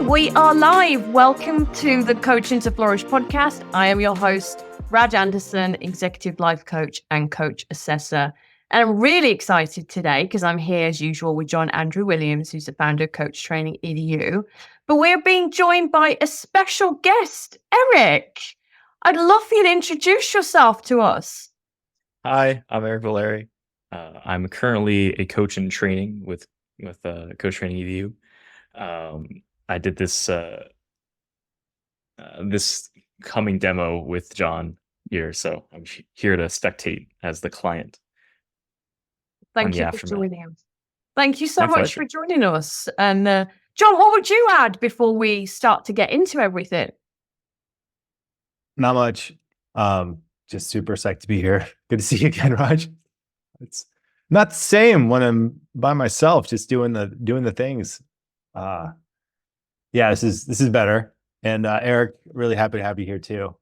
We are live. Welcome to the Coaching to Flourish podcast. I am your host, Raj Anderson, Executive Life Coach and Coach Assessor. And I'm really excited today because I'm here as usual with John Andrew Williams, who's the founder of Coach Training EDU. But we're being joined by a special guest, Eric. I'd love for you to introduce yourself to us. Hi, I'm Eric Valeri. I'm currently a coach in training with Coach Training EDU. I did this this coming demo with John here, so I'm here to spectate as the client. Thank you for joining us. Thank you so My much pleasure. for joining us. And John, what would you add before we start to get into everything? Not much. Just super psyched to be here. Good to see you again, Raj. It's not the same when I'm by myself, just doing the things. Yeah, this is better. And Eric, really happy to have you here too.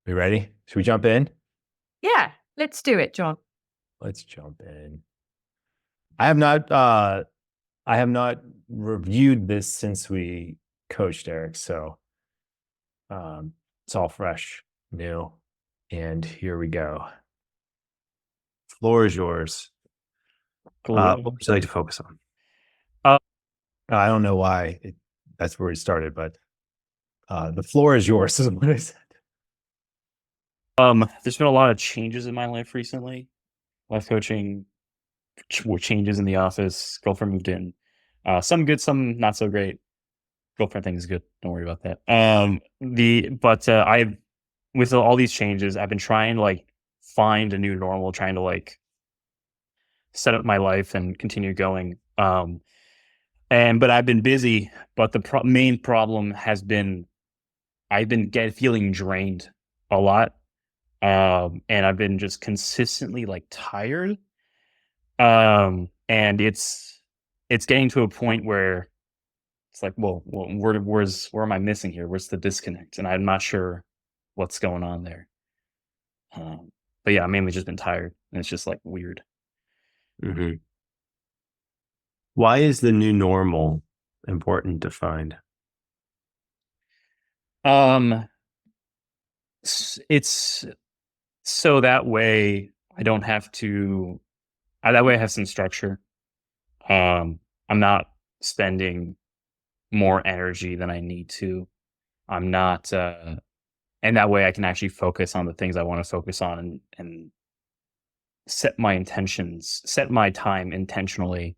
We ready? Should we jump in? Yeah, let's do it, John. Let's jump in. I have not reviewed this since we coached Eric, so it's all fresh, new. And here we go. Floor is yours. Cool. What would you like to focus on? I don't know why that's where it started, but the floor is yours, is what I said. There's been a lot of changes in my life recently. Life coaching, changes in the office. Girlfriend moved in. Some good, some not so great. Girlfriend thing is good. Don't worry about that. I've with all these changes, I've been trying to like find a new normal, trying to like set up my life and continue going. But I've been busy. But the main problem has been I've been feeling drained a lot, and I've been just consistently like tired. And it's getting to a point where it's like, well, where am I missing here? Where's the disconnect? And I'm not sure what's going on there. But yeah, I've mainly just been tired, and it's just like weird. Mm-hmm. Why is the new normal important to find? It's so that way I don't have to. That way I have some structure. I'm not spending more energy than I need to. I'm not, and that way I can actually focus on the things I want to focus on and set my intentions, set my time intentionally,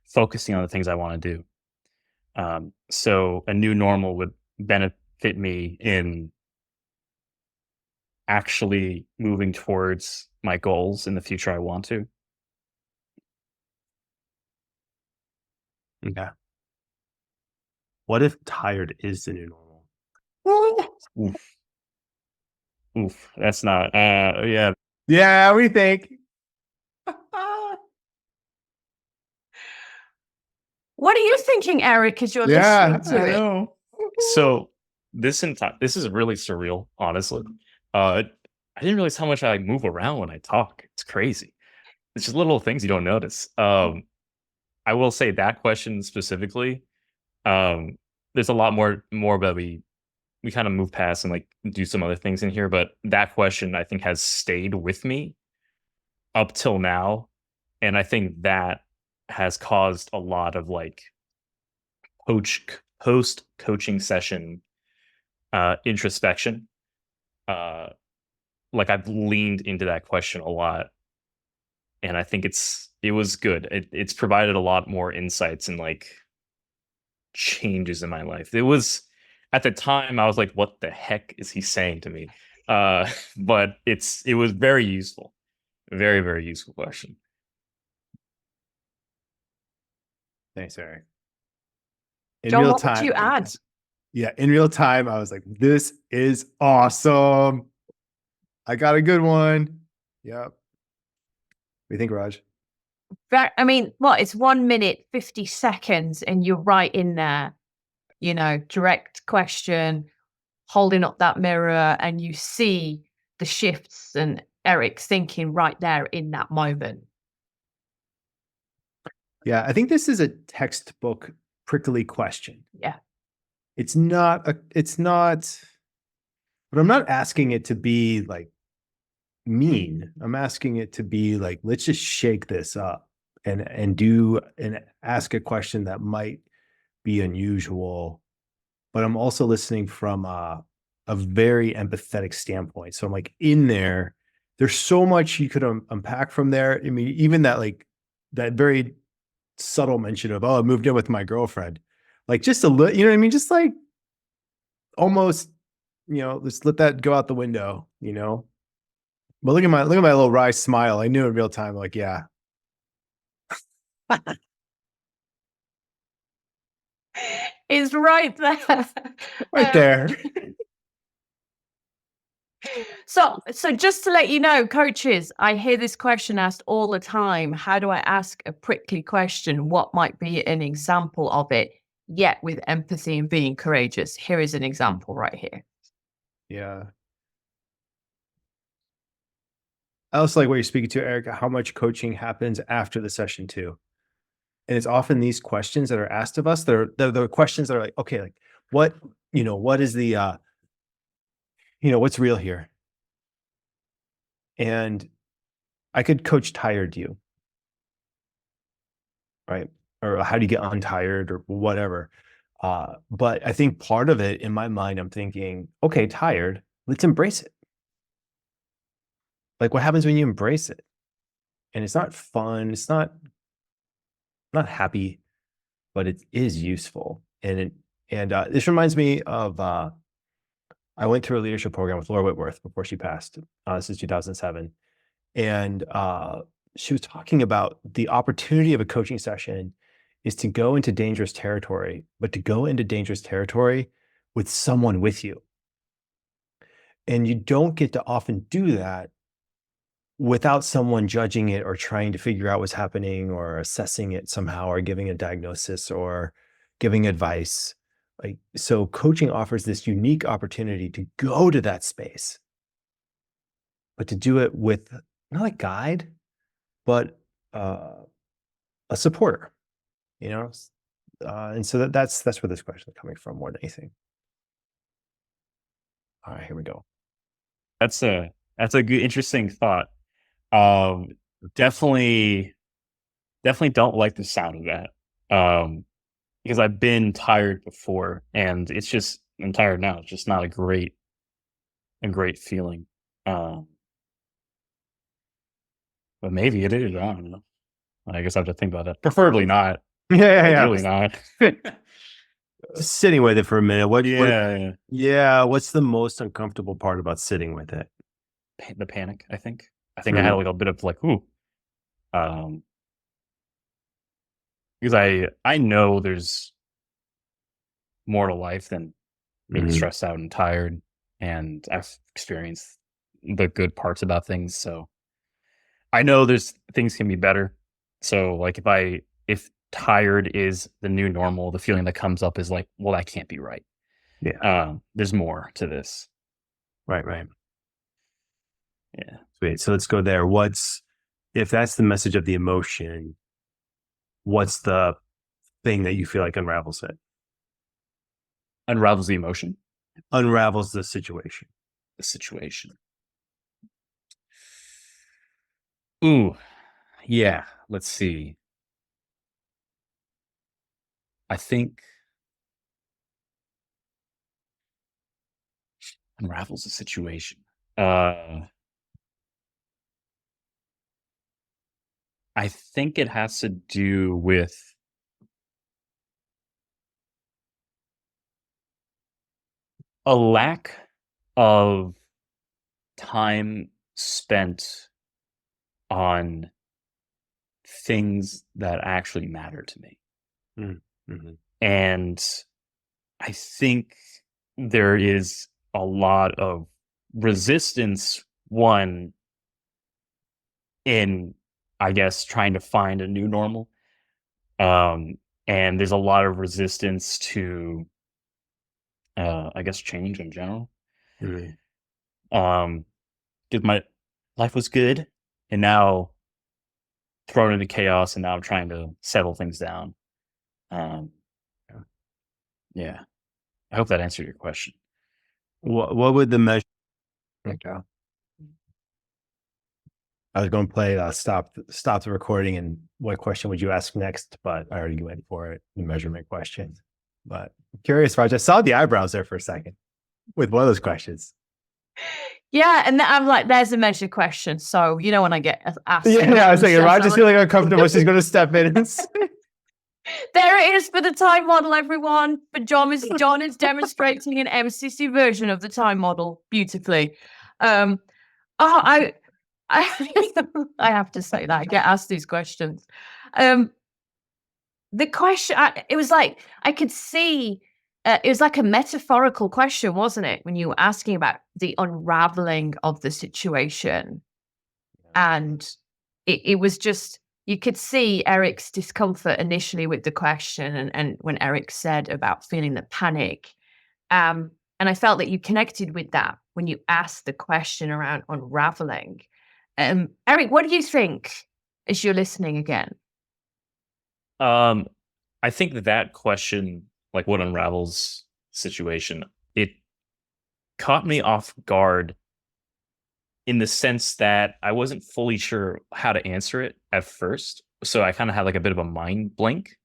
focusing on the things I want to do. So a new normal would benefit me in actually moving towards my goals in the future I want to. Okay. What if tired is the new normal? Oof. That's not, yeah. Yeah, we think. What are you thinking, Eric, as you're listening to it? Know. So this is really surreal, honestly. I didn't realize how much I move around when I talk. It's crazy. It's just little things you don't notice. I will say that question specifically. There's a lot more that we kind of move past and like do some other things in here, but that question I think has stayed with me up till now, and I think that has caused a lot of like post coaching session introspection. Like I've leaned into that question a lot, and I think it was good. It's provided a lot more insights and like changes in my life. It was at the time I was like, what the heck is he saying to me? But it was very useful. Very, very useful question. Thanks, Eric. John, what would you add? Yeah, in real time, I was like, this is awesome. I got a good one. Yep. What do you think, Raj? I mean, it's 1 minute, 50 seconds, and you're right in there, direct question, holding up that mirror, and you see the shifts and Eric's thinking right there in that moment. Yeah, I think this is a textbook prickly question. Yeah. it's not, but I'm not asking it to be like mean. I'm asking it to be like, let's just shake this up and ask a question that might be unusual, but I'm also listening from a very empathetic standpoint. So I'm like in there. There's so much you could unpack from there. I mean, even that like that very subtle mention of, oh, I moved in with my girlfriend, like just a little, you know what I mean? Just like almost, let's let that go out the window, But look at my little wry smile. I knew in real time, like, yeah, It's right there. right there. So just to let you know, coaches, I hear this question asked all the time. How do I ask a prickly question? What might be an example of it, yet with empathy and being courageous? Here is an example right here. Yeah. I also like what you're speaking to, Erica, how much coaching happens after the session too. And it's often these questions that are asked of us. They're the questions that are like, okay, like what is the what's real here? And I could coach tired you, right? Or how do you get untired or whatever. But I think part of it in my mind, I'm thinking, okay, tired, let's embrace it. Like what happens when you embrace it? And it's not fun, it's not happy, but it is useful. And this reminds me of I went through a leadership program with Laura Whitworth before she passed. This is 2007. And she was talking about the opportunity of a coaching session is to go into dangerous territory, but to go into dangerous territory with someone with you. And you don't get to often do that without someone judging it or trying to figure out what's happening or assessing it somehow or giving a diagnosis or giving advice. Like, so coaching offers this unique opportunity to go to that space, but to do it with not a guide, but a supporter, you know? And so that's where this question is coming from more than anything. All right, here we go. That's a good, interesting thought. Um, definitely don't like the sound of that. Because I've been tired before, and I'm tired now. It's just not a great feeling. But maybe it is. I don't know. I guess I have to think about that. Preferably not. Yeah. Ideally not. Just sitting with it for a minute. Yeah. What's the most uncomfortable part about sitting with it? The panic, I think. I think I had a little bit of like, ooh. Because I know there's more to life than being stressed out and tired, and I've experienced the good parts about things, so I know there's things can be better. So like if tired is the new normal, the feeling that comes up is like, well, that can't be right. Yeah. There's more to this. Right. Yeah. Sweet. So let's go there. If that's the message of the emotion, what's the thing that you feel like unravels it? Unravels the emotion. Unravels the situation. The situation. Ooh, yeah. Let's see. I think unravels the situation. I think it has to do with a lack of time spent on things that actually matter to me. Mm-hmm. And I think there is a lot of resistance, one, in, I guess, trying to find a new normal. And there's a lot of resistance to, I guess, change in general. Mm-hmm. Because my life was good, and now thrown into chaos, and now I'm trying to settle things down. Um, yeah, I hope that answered your question. What would the measure? Okay. I was going to play stop the recording and what question would you ask next? But I already went for it, the measurement question. But I'm curious, Raj, I saw the eyebrows there for a second with one of those questions. Yeah, and I'm like, there's a measure question. So when I get asked. Yeah, I was thinking, Raj is feeling uncomfortable. She's going to step in. There it is for the time model, everyone. But John is demonstrating an MCC version of the time model beautifully. I have to say that I get asked these questions. The question, it was like I could see. It was like a metaphorical question, wasn't it? When you were asking about the unraveling of the situation, and it was just. You could see Eric's discomfort initially with the question and when Eric said about feeling the panic. And I felt that you connected with that when you asked the question around unraveling. Eric, what do you think as you're listening again? I think that question, like what unravels situation, it caught me off guard in the sense that I wasn't fully sure how to answer it at first. So I kind of had like a bit of a mind blank.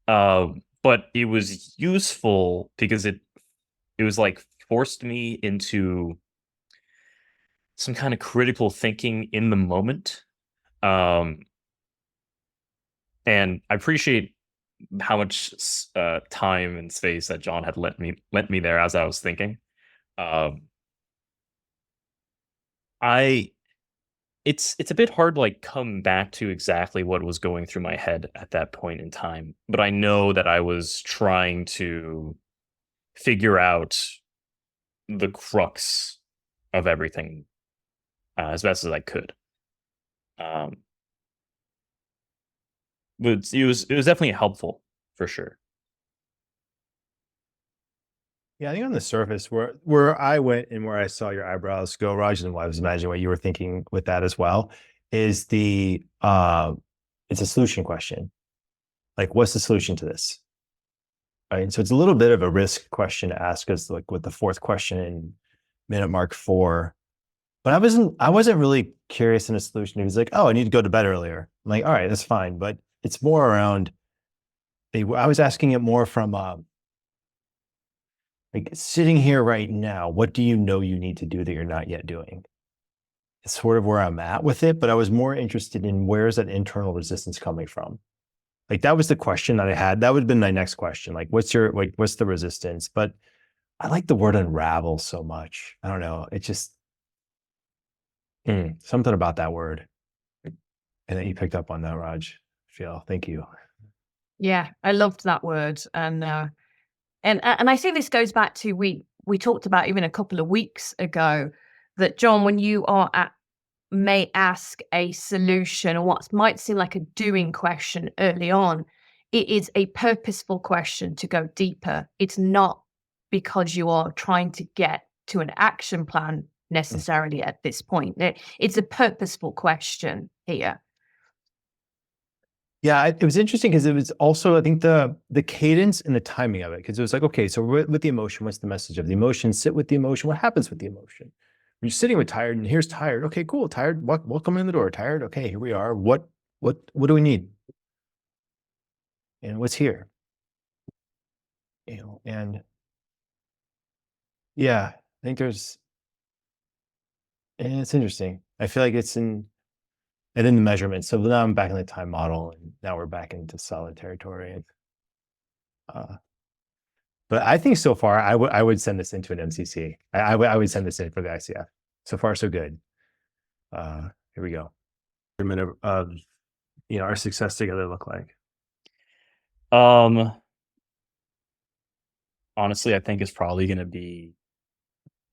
But it was useful because it was like forced me into some kind of critical thinking in the moment. And I appreciate how much time and space that John had lent me there as I was thinking. It's a bit hard to like come back to exactly what was going through my head at that point in time, but I know that I was trying to figure out the crux of everything as best as I could. But it was definitely helpful for sure. Yeah, I think on the surface, where I went and where I saw your eyebrows go, Raj, and I was imagining what you were thinking with that as well, is it's a solution question. Like, what's the solution to this? Right. And so it's a little bit of a risk question to ask us, like with the fourth question in minute mark 4. But I wasn't really curious in a solution. He was like, oh, I need to go to bed earlier. I'm like, all right, that's fine. But it's more around, I was asking it more from like sitting here right now, what do you know you need to do that you're not yet doing? It's sort of where I'm at with it, but I was more interested in where is that internal resistance coming from? Like that was the question that I had. That would have been my next question. Like, what's the resistance? But I like the word unravel so much. I don't know. It just something about that word. And that you picked up on that, Raj. Phil, thank you. Yeah, I loved that word. And I think this goes back to we talked about even a couple of weeks ago that John, when you may ask a solution or what might seem like a doing question early on, it is a purposeful question to go deeper. It's not because you are trying to get to an action plan necessarily at this point. It's a purposeful question here. Yeah, it was interesting because it was also, I think, the cadence and the timing of it. Because it was like, okay, so with the emotion, what's the message of the emotion? Sit with the emotion. What happens with the emotion? When you're sitting with tired, and here's tired. Okay, cool. Tired. Welcome in the door. Tired. Okay, here we are. What do we need? And what's here? And yeah, I think and it's interesting. I feel like and then the measurement. So now I'm back in the time model, and now we're back into solid territory. And but I think so far, I would send this into an MCC. I would send this in for the ICF. So far, so good. Here we go. Of our success together look like. Honestly, I think it's probably going to be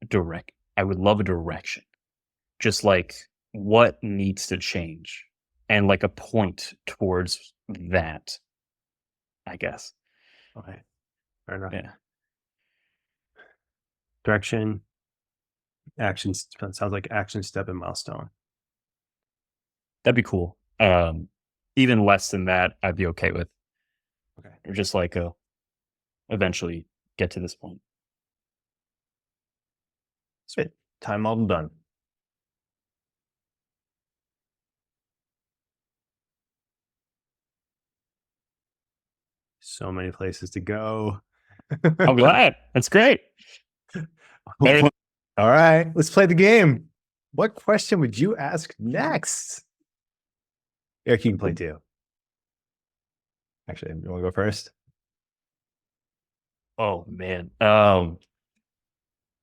direct. I would love a direction, just like what needs to change and like a point towards that, I guess. Okay, fair enough. Yeah. Direction, action. Sounds like action, step, and milestone. That'd be cool. Even less than that, I'd be okay with. Okay. Or just like eventually get to this point. Sweet. Time all done. So many places to go. I'm glad. That's great. All right, let's play the game. What question would you ask next? Eric, you can play too. Actually, you want to go first? Oh man.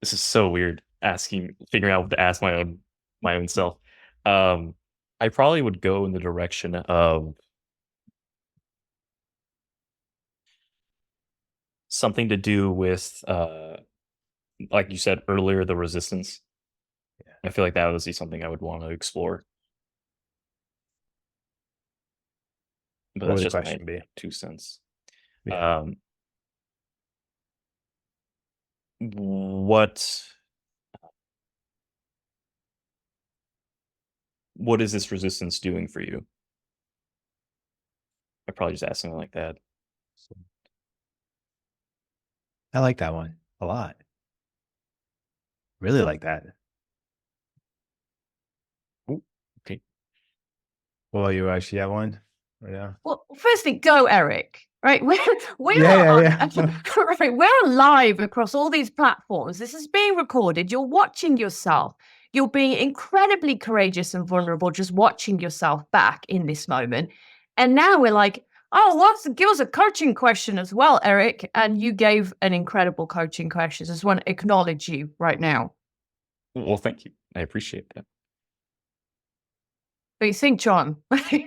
This is so weird figuring out what to ask my own self. I probably would go in the direction of something to do with like you said earlier, the resistance. Yeah. I feel like that would be something I would want to explore. But What that's would the just my question be? 2 cents. Yeah. What is this resistance doing for you? I'd probably just ask something like that. I like that one a lot. Really like that. Ooh, okay. Well, you actually have one right now? Well, firstly, go, Eric. Right, Yeah. right, we're live across all these platforms. This is being recorded. You're watching yourself. You're being incredibly courageous and vulnerable, just watching yourself back in this moment. And now we're like, oh, give us a coaching question as well, Eric. And you gave an incredible coaching question. I just want to acknowledge you right now. Well, thank you. I appreciate that. What do you think, John?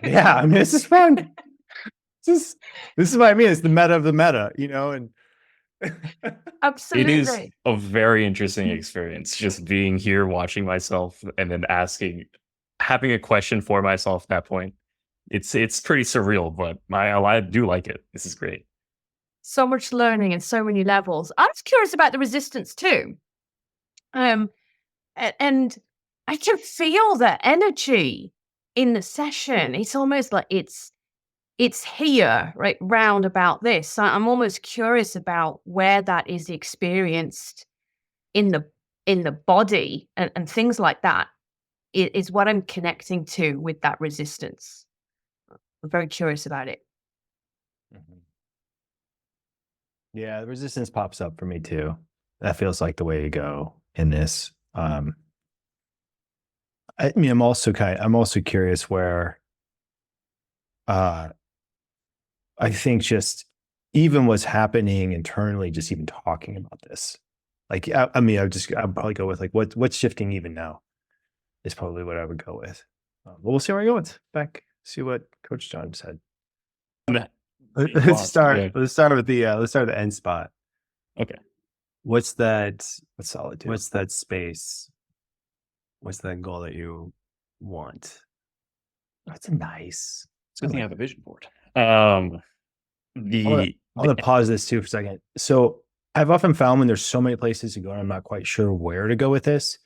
Yeah, I mean, this is fun. This is what I mean. It's the meta of the meta, and Absolutely. It is a very interesting experience just being here, watching myself, and then having a question for myself at that point. It's pretty surreal, but I do like it. This is great. So much learning and so many levels. I was curious about the resistance too. And I can feel the energy in the session. It's almost like it's here, right, round about this. So I'm almost curious about where that is experienced in the body and things like that is what I'm connecting to with that resistance. I'm very curious about it. Mhm. Yeah, the resistance pops up for me too. That feels like the way to go in this. I mean, I'm also curious where I think just even what's happening internally, just even talking about this. Like, I mean, I'd probably go with like what's shifting even now is probably what I would go with. But we'll see where I go with back. See what Coach John said. Let's start with the end spot. Okay. What's solitude? What's that space? What's that goal that you want? That's nice. It's a good thing I have a vision board. I want to pause this too for a second. So I've often found when there's so many places to go and I'm not quite sure where to go with this,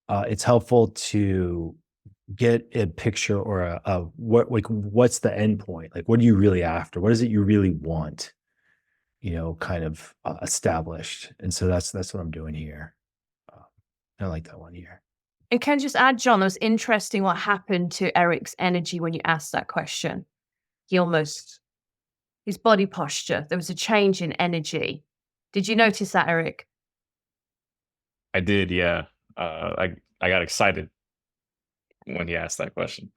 it's helpful to get a picture or what's the end point? Like, what are you really after? What is it you really want? Kind of established. And so that's what I'm doing here. I like that one here. And can I just add, John, it was interesting what happened to Eric's energy when you asked that question. His body posture, there was a change in energy. Did you notice that, Eric? I did, yeah. I got excited when he asked that question.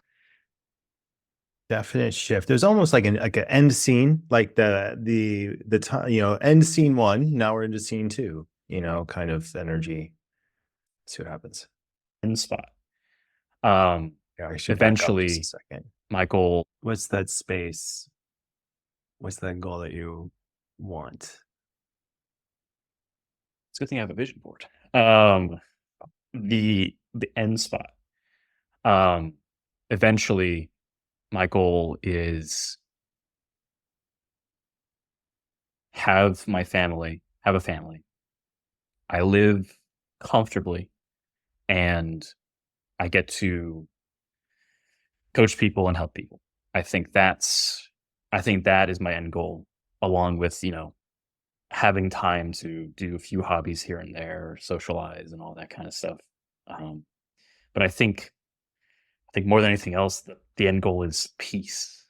Definite shift. There's almost like an end scene, like the time, end scene 1. Now we're into scene 2. Kind of energy. See what happens. End spot. Yeah, eventually, my goal. What's that space? What's that goal that you want? It's a good thing I have a vision board. The end spot. Eventually, my goal is have a family. I live comfortably, and I get to coach people and help people. I think that is my end goal, along with, having time to do a few hobbies here and there, socialize and all that kind of stuff. But I think more than anything else, the end goal is peace.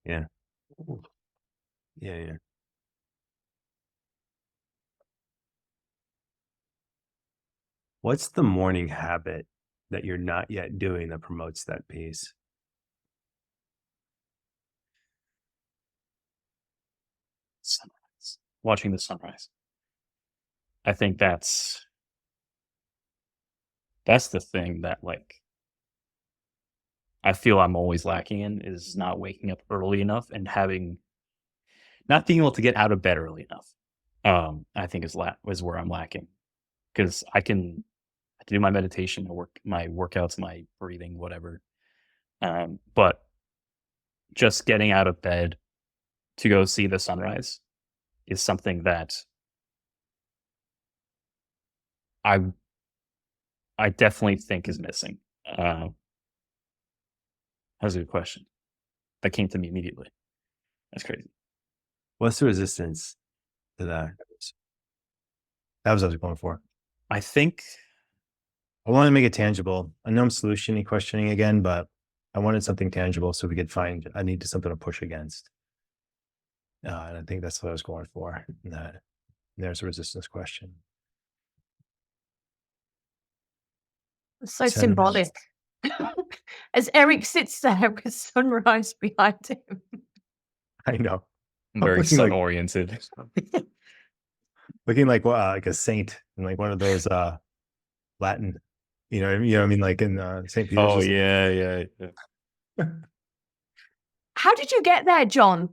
Yeah. Yeah. What's the morning habit that you're not yet doing that promotes that peace? Sunrise. Watching the sunrise. I think that's the thing that like I feel I'm always lacking in, is not waking up early enough and not being able to get out of bed early enough. I think is where I'm lacking, because I can do my meditation, my workouts, my breathing, whatever. But just getting out of bed to go see the sunrise is something that I definitely think is missing. That's a good question. That came to me immediately. That's crazy. What's the resistance to that? That was what I was going for. I think I want to make it tangible. I know I'm solution questioning again, but I wanted something tangible so we could find I need something to push against. And I think that's what I was going for. That there's a resistance question. So symbolic. As Eric sits there with sunrise behind him. I know. very sun oriented. Looking like like a saint in like one of those Latin, you know what I mean, like in St. Peter's. Oh yeah. How did you get there, John?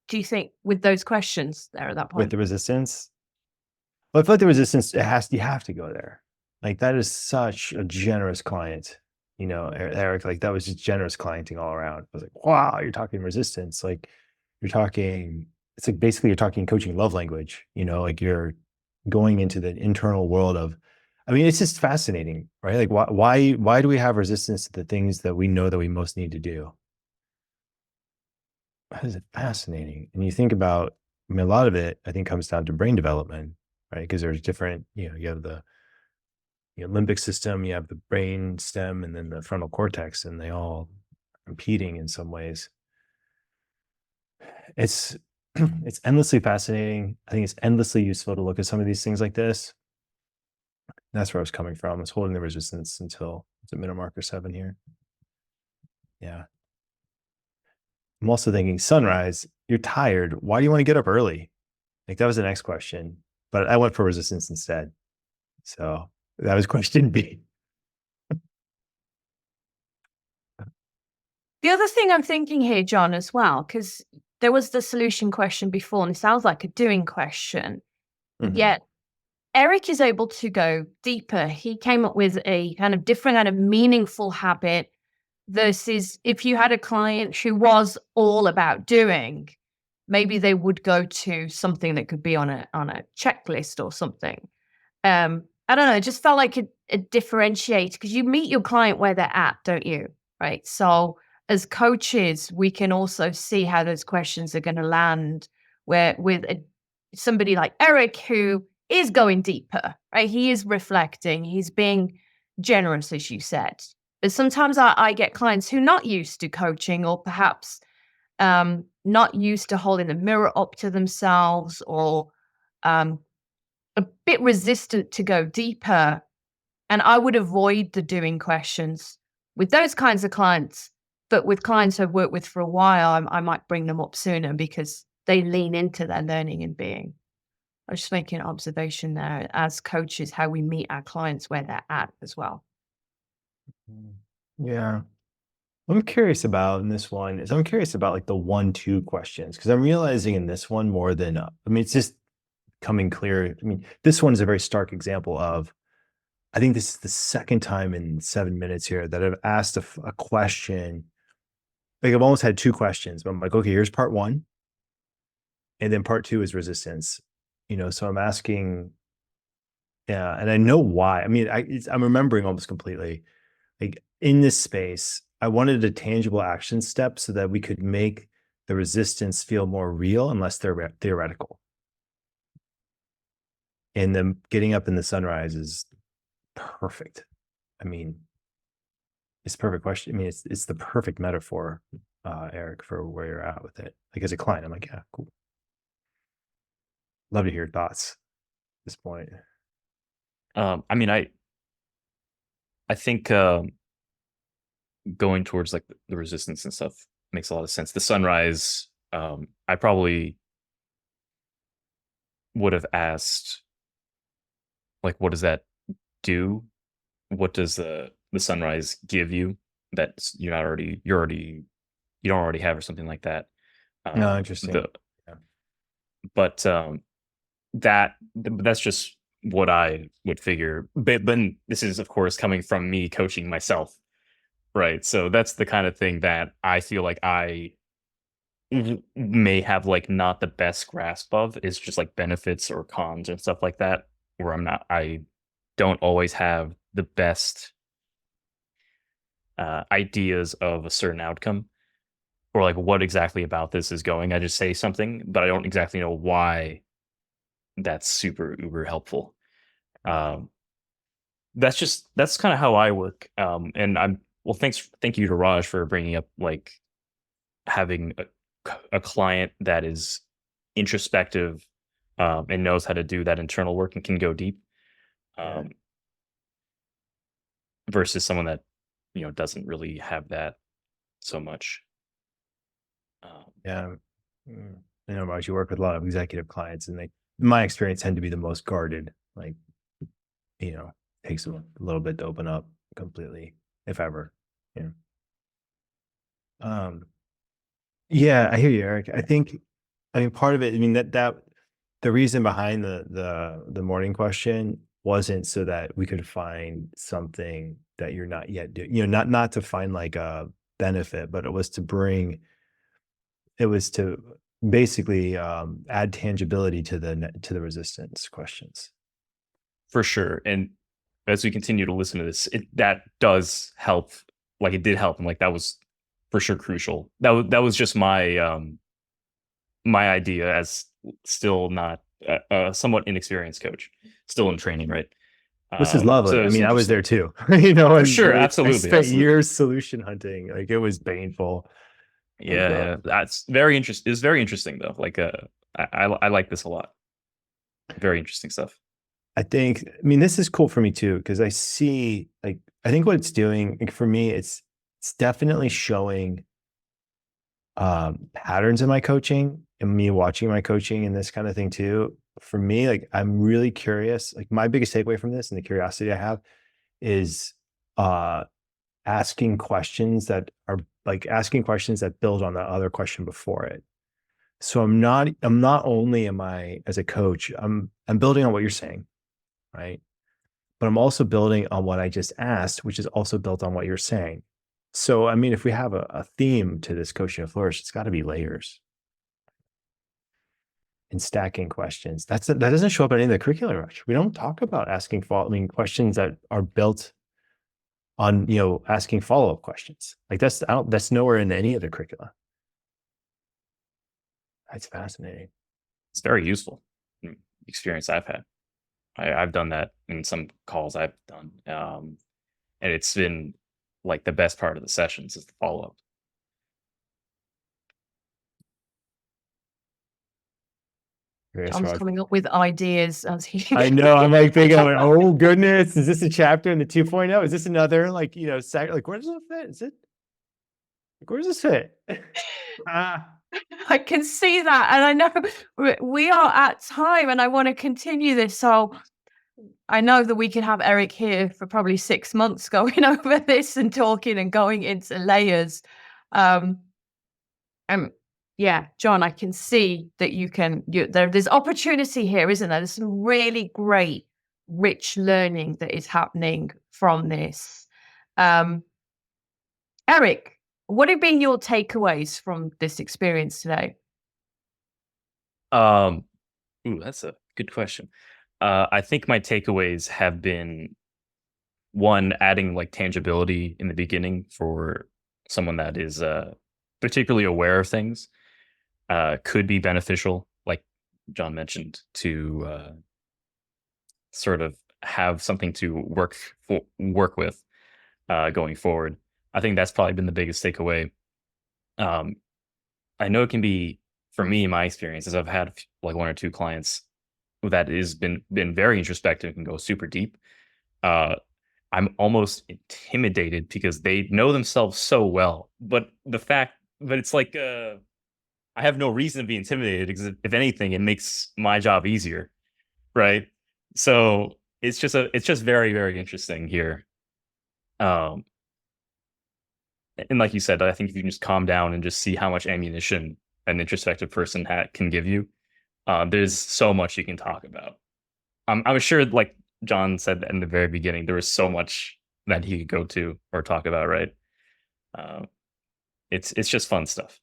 Do you think, with those questions there at that point? With the resistance? Well, I feel like the resistance, you have to go there. Like that is such a generous client, Eric, like that was just generous clienting all around. I was like, wow, you're talking resistance. Like it's like basically you're talking coaching love language, like you're going into the internal world of, it's just fascinating, right? Like why do we have resistance to the things that we know that we most need to do? That is fascinating. And you think about, a lot of it, I think, comes down to brain development, right? Because there's different, you have the limbic system, you have the brain stem, and then the frontal cortex, and they all competing in some ways. It's endlessly fascinating. I think it's endlessly useful to look at some of these things like this. That's where I was coming from. I was holding the resistance until it's a minute marker 7 here. Yeah. I'm also thinking sunrise, you're tired. Why do you want to get up early? Like that was the next question, but I went for resistance instead. So that was question B. The other thing I'm thinking here, John, as well, because there was the solution question before, and it sounds like a doing question. Mm-hmm. Yet Eric is able to go deeper. He came up with a kind of different kind of meaningful habit versus if you had a client who was all about doing, maybe they would go to something that could be on a checklist or something. I don't know, it just felt like it differentiates, because you meet your client where they're at, don't you? Right. So as coaches, we can also see how those questions are going to land where with somebody like Eric, who is going deeper, right? He is reflecting, he's being generous, as you said. But sometimes I get clients who are not used to coaching, or perhaps not used to holding the mirror up to themselves, or a bit resistant to go deeper. And I would avoid the doing questions with those kinds of clients. But with clients I've worked with for a while, I might bring them up sooner because they lean into their learning and being. I was just making an observation there as coaches, how we meet our clients where they're at as well. Yeah. I'm curious about in this one is I'm curious about like the 1-2 questions, because I'm realizing in this one more than, it's just coming clear. This one is a very stark example of, I think this is the second time in 7 minutes here that I've asked a question. Like I've almost had 2 questions, but I'm like, okay, here's part 1. And then part 2 is resistance, so I'm asking, yeah. And I know why. I'm remembering almost completely, like in this space, I wanted a tangible action step so that we could make the resistance feel more real and less theoretical. And then getting up in the sunrise is perfect. I mean, it's a perfect question. I mean, it's the perfect metaphor, Eric, for where you're at with it. Like as a client, I'm like, yeah, cool. Love to hear your thoughts at this point. I mean, I think going towards like the resistance and stuff makes a lot of sense. The sunrise, I probably would have asked, like, what does that do? What does the sunrise give you that you don't already have, or something like that? No, interesting. The Yeah. but that's just what I would figure. But then this is, of course, coming from me coaching myself, right? So that's the kind of thing that I feel like I may have like not the best grasp of, is just like benefits or cons and stuff like that, where I don't always have the best ideas of a certain outcome, or like what exactly about this is going. I just say something, but I don't exactly know why that's super uber helpful. Um, that's kind of how I work. And thank you to Raj for bringing up like having a client that is introspective, and knows how to do that internal work and can go deep, Yeah. um, versus someone that doesn't really have that so much. Yeah. I know, Raj, you work with a lot of executive clients, and they, in my experience, tend to be the most guarded. Like, takes them a little bit to open up completely, if ever. Yeah. Yeah, I hear you, Eric. I mean, part of it, I mean, that the reason behind the morning question wasn't so that we could find something that you're not yet doing, not to find like a benefit, but it was to basically add tangibility to the resistance questions. For sure. And as we continue to listen to this, that does help. Like it did help, and like that was for sure crucial. That was just my idea as still not a somewhat inexperienced coach, still in training, right? This is lovely. So I it's mean, I was interesting. there too, For and sure, I absolutely, spent absolutely. years solution hunting. Like it was painful. Yeah, yeah. That's very interesting. It's very interesting though. Like I like this a lot. Very interesting stuff. I mean, this is cool for me too, because I see, like, I think what it's doing, like, for me, it's definitely showing patterns in my coaching, and me watching my coaching and this kind of thing too. For me, like, I'm really curious. Like, my biggest takeaway from this and the curiosity I have is uh asking questions that build on the other question before it. So I'm not only am I, as a coach, I'm building on what you're saying, right? But I'm also building on what I just asked, which is also built on what you're saying. So, I mean, if we have a theme to this coaching to flourish, it's got to be layers and stacking questions. That doesn't show up in any of the curriculum, Rich. We don't talk about questions that are built on, asking follow-up questions. Like that's nowhere in any of the curricula. That's fascinating. It's very useful experience I've had. I've done that in some calls I've done, and it's been like the best part of the sessions is the follow up. John's coming up with ideas as he. I know. I'm like thinking, oh goodness, is this a chapter in the 2.0? Is this another like where does it fit? Is it where does this fit? I can see that, and I know we are at time, and I want to continue this. So I know that we can have Eric here for probably 6 months going over this and talking and going into layers. Yeah, John, I can see that there's opportunity here, isn't there? There's some really great, rich learning that is happening from this. Eric, what have been your takeaways from this experience today? That's a good question. I think my takeaways have been, one, adding like tangibility in the beginning for someone that is particularly aware of things, could be beneficial, like John mentioned, to sort of have something to work with going forward. I think that's probably been the biggest takeaway. Um, I know it can be, for me, my experience is I've had like one or two clients that is been very introspective and go super deep. Uh, I'm almost intimidated because they know themselves so well, but it's like I have no reason to be intimidated because if anything, it makes my job easier, right? So it's just very very interesting here. Um, and like you said, I think if you can just calm down and just see how much ammunition an introspective person can give you, there's so much you can talk about. I'm sure, like John said in the very beginning, there was so much that he could go to or talk about, right? Uh, it's just fun stuff.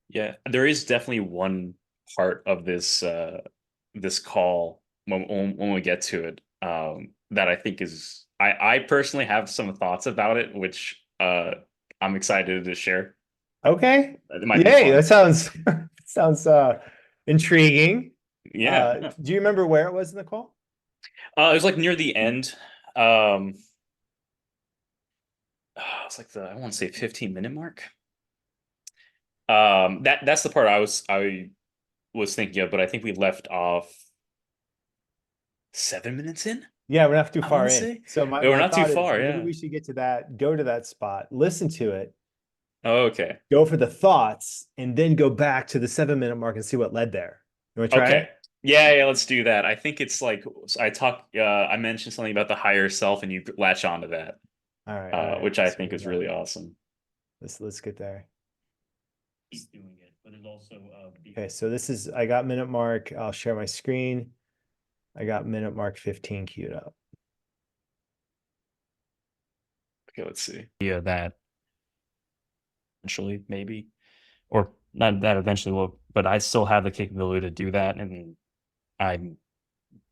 Yeah, there is definitely one part of this call when we get to it that I think is I personally have some thoughts about it, which I'm excited to share. Okay. It might be Yay, fun. that sounds sounds intriguing. Yeah, Do you remember where it was in the call? it was like near the end. Um, it's like I want to say 15-minute mark. That's the part I was thinking of, but I think we left off 7 minutes in. Yeah, we're not too I want far to in. say. So Yeah, we're my not too thought is far. maybe Yeah. we should get to that, go to that spot, listen to it, Oh, okay. go for the thoughts, and then go back to the 7 minute mark and see what led there. You want to try Okay. it? Yeah, yeah. Let's do that. I think it's like I mentioned something about the higher self, and you latch onto that, All right. which I So think hold is on. really awesome. Let's get there. Keep doing it, but it's also Okay, so this is I got minute mark. I'll share my screen. I got minute mark 15 queued up. okay. Let's see. Yeah, that eventually maybe, or not that eventually will, but I still have the capability to do that, and I'm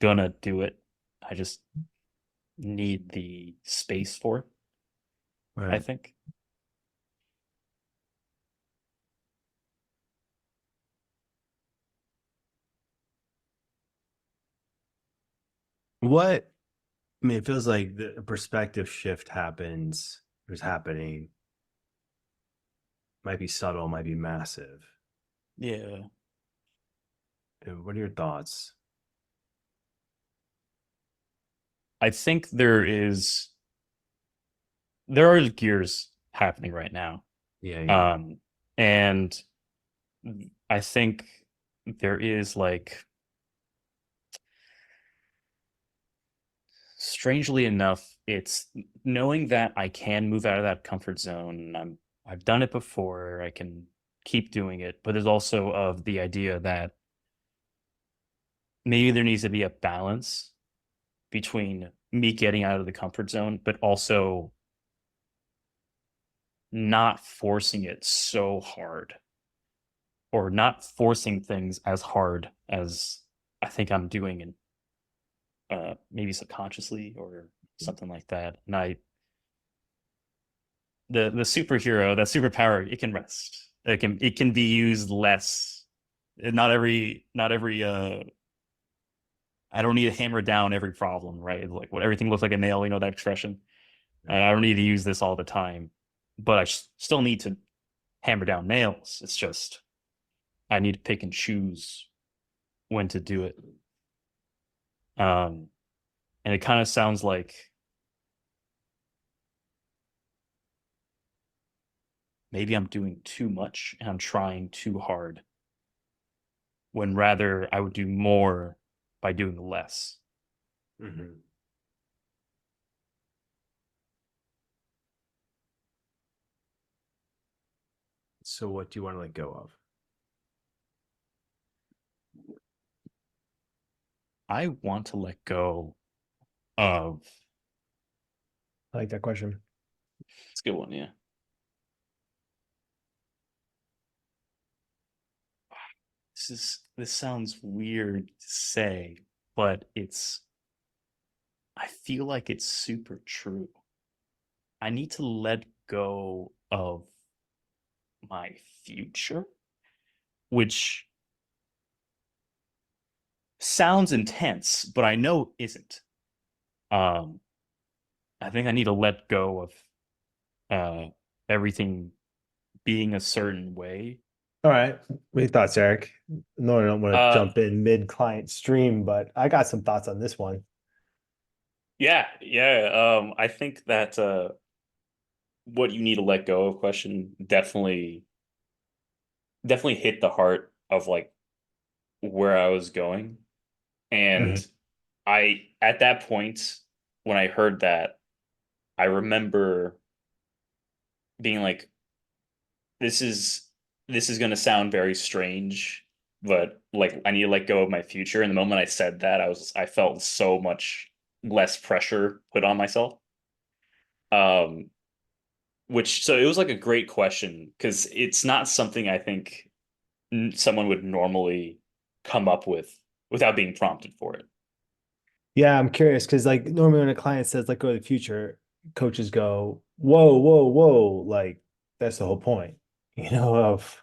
gonna do it. I just need the space for it, I Right. think. What I mean, it feels like the perspective shift happens, is happening. Might be subtle, might be massive. Yeah. What are your thoughts? I think there are gears happening right now. Yeah. And I think there is like, strangely enough, it's knowing that I can move out of that comfort zone. And I've done it before. I can keep doing it, but there's also of the idea that maybe there needs to be a balance between me getting out of the comfort zone, but also not forcing it so hard, or not forcing things as hard as I think I'm doing, and maybe subconsciously or something like that. And the superhero, that superpower, it can rest. It can be used less. Not every I don't need to hammer down every problem, right? Like what everything looks like a nail, that expression. And I don't need to use this all the time, but I still need to hammer down nails. It's just I need to pick and choose when to do it. Um, and it kind of sounds like maybe I'm doing too much and I'm trying too hard, when rather I would do more by doing less. Mhm. So what do you want to let go of? I want to let go of. I like that question. It's a good one, yeah. This sounds weird to say, but I feel like it's super true. I need to let go of my future, which sounds intense, but I know isn't. Um, I think I need to let go of everything being a certain way. All right. What are your thoughts, Eric? No, I don't want to Uh, jump in mid-client stream, but I got some thoughts on this one. yeah. I think that what you need to let go of question definitely hit the heart of like where I was going. And Mhm. I at that point when I heard that, I remember being like, this is this is gonna sound very strange, but like I need to let go of my future. And the moment I said that, I felt so much less pressure put on myself. Um, which so it was like a great question because it's not something I think someone would normally come up with without being prompted for it. Yeah, I'm curious because like normally when a client says like go to the future, coaches go, whoa, whoa, whoa. Like that's the whole point, of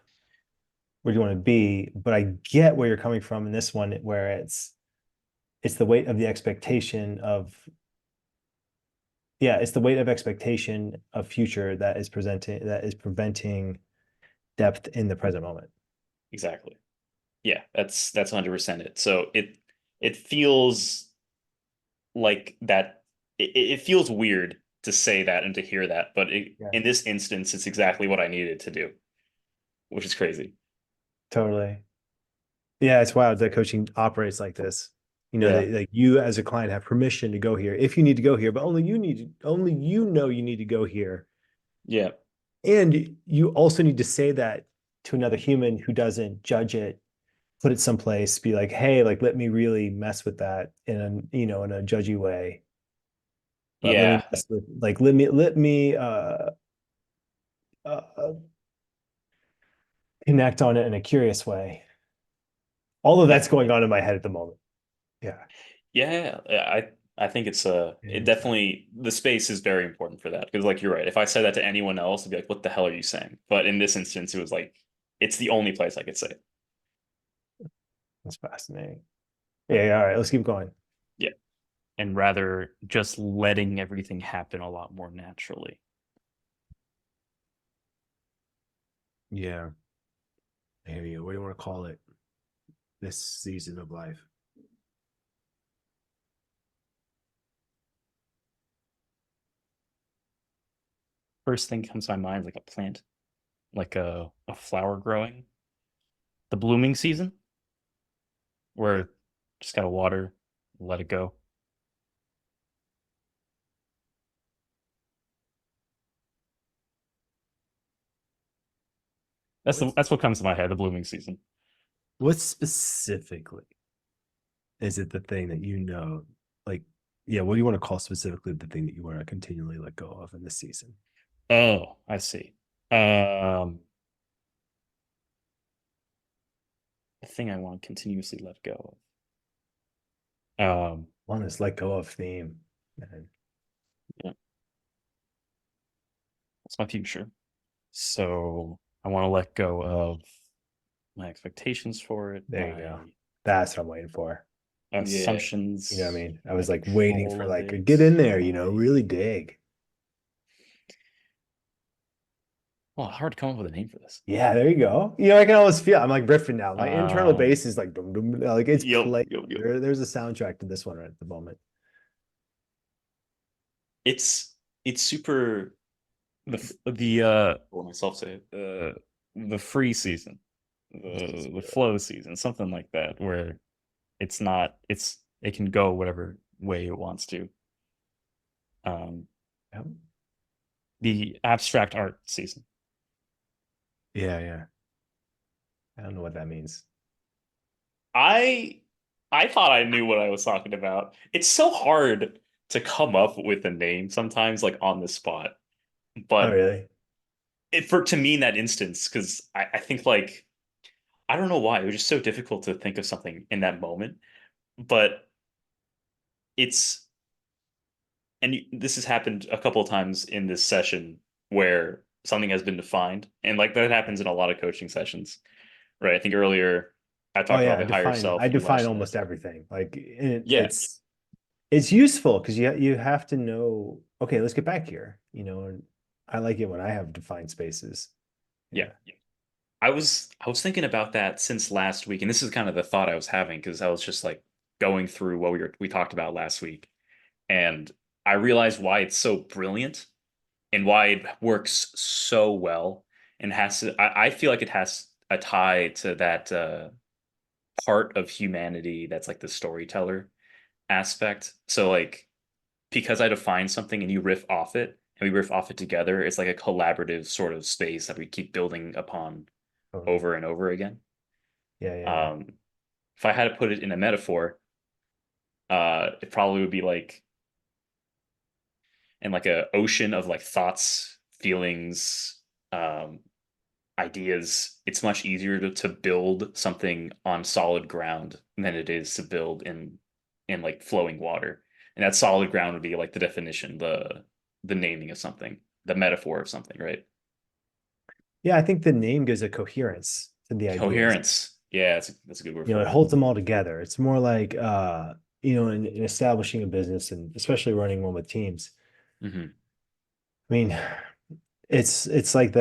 where you want to be. But I get where you're coming from in this one where it's the weight of the expectation of it's the weight of expectation of future that is preventing depth in the present moment. Exactly. Yeah, that's 100% it. So it feels like that it feels weird to say that and to hear that, but Yeah, in this instance, it's exactly what I needed to do, which is crazy. totally. Yeah, it's wild that coaching operates like this. Yeah. That like you as a client have permission to go here if you need to go here, but only you need to go here. Yeah. And you also need to say that to another human who doesn't judge it, put it someplace, be like, hey, like let me really mess with that in a judgy way. But let me Yeah. mess with like let me uh connect on it in a curious way. All of Yeah. that's going on in my head at the moment. Yeah. I think it Interesting. definitely the space is very important for that because like you're right. If I said that to anyone else, it'd be like, what the hell are you saying? But in this instance, it was like it's the only place I could say it. That's fascinating. Yeah, all right, let's keep going. Yeah. And rather just letting everything happen a lot more naturally. Yeah, I hear you. What do you want to call it? This season of life. First thing comes to my mind like a plant, like a flower growing. The blooming season where just gotta water, let it go. What's That's what comes to my head, the blooming season. what specifically is it the thing that like, yeah, what do you want to call specifically the thing that you want to continually let go of in this season? Oh, I see. Um the thing I want to continuously let go of. One is let go of theme, man. Yeah, that's my future. So I want to let go of my expectations for it, There you go. my That's what I'm waiting for. Yeah. You know what I assumptions, mean? I my was like waiting control for of like it, get in there, my really dig. well, hard to come up with a name for this. Yeah, there you go. I can always feel I'm like riffing now. My internal Um, bass is like dum, dum, like it's yep, play. yep, yep. There's a soundtrack to this one right at the moment. It's super what myself say the free season, the flow season, something like that, where it's not it can go whatever way it wants to. Um, Yep. the abstract art season. Yeah, yeah. I don't know what that means. I I thought I knew what I was talking about. It's so hard to come up with a name sometimes, like on the spot. Oh, But really? for to me in that instance, because I think like I don't know why it was just so difficult to think of something in that moment. But it's this has happened a couple of times in this session where something has been defined, and like that happens in a lot of coaching sessions, right? I think earlier I Oh talked about yeah, the higher I self and define rationalized. almost everything. Like Yeah, it's useful because you have to know, okay, let's get back here, and I like it when I have defined spaces. yeah. Yeah. I was thinking about that since last week, and this is kind of the thought I was having because I was just like going through what we talked about last week, and I realized why it's so brilliant and why it works so well, and has to. I feel like it has a tie to that part of humanity that's like the storyteller aspect. So like because I define something and you riff off it and we riff off it together, it's like a collaborative sort of space that we keep building upon Totally. over and over again. Yeah, yeah, yeah. Um, if I had to put it in a metaphor, it probably would be like in like a ocean of like thoughts, feelings, um, ideas. It's much easier to build something on solid ground than it is to build in like flowing water. And that solid ground would be like the definition, the naming of something, the metaphor of something, right? Yeah, I think the name gives a coherence to the ideas. Coherence. Yeah, that's a good word It for it. holds them all together. It's more like in establishing a business and especially running one with teams. Hmm. I mean, it's like